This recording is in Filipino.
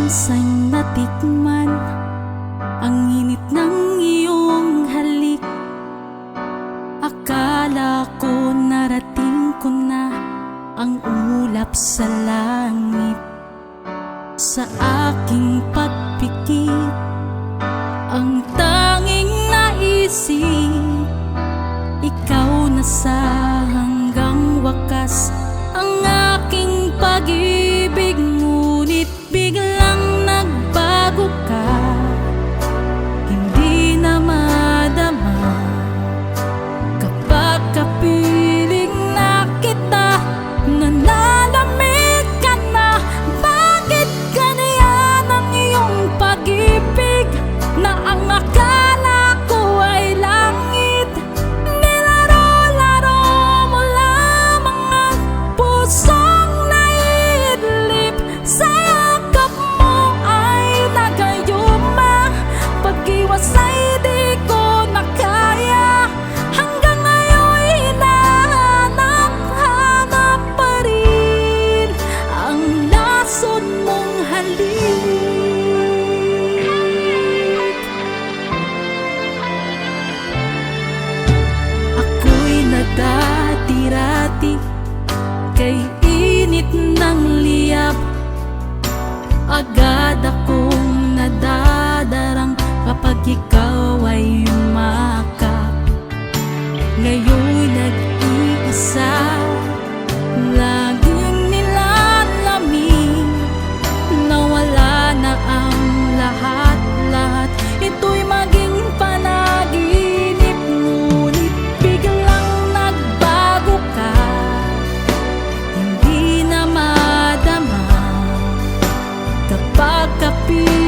Minsa'y natikman ang init ng iyong halik. Akala ko narating ko na ang ulap sa langit. Sa aking pagpikit, ang tanging naisip, ikaw na sa hanggang wakas ang aking pag-ibig. Ngunit biglang nagbago ka, hindi na madama kapag kapiling na kita. Nanalamig ka na, bakit ganyan ang iyong pag-ibig na ang akala ko ay langit? Nilaro-laro mo lamang ang pusong naidlip. Sa yakap mo ay nagayuma, pag-iwas ay di ko na kaya. Hanggang ngayon hinahanap-hanap pa rin ang lason mong halik. Ako'y nadati-rati kay init ng liyab. Agad akong nadadarang kapag ikaw ay yumakap. Ngayon'y nag-iisa, laging nilalamig. Nawala na ang lahat-lahat, ito'y maging panaginip. Ngunit biglang nagbago ka, hindi na madama kapag kapiling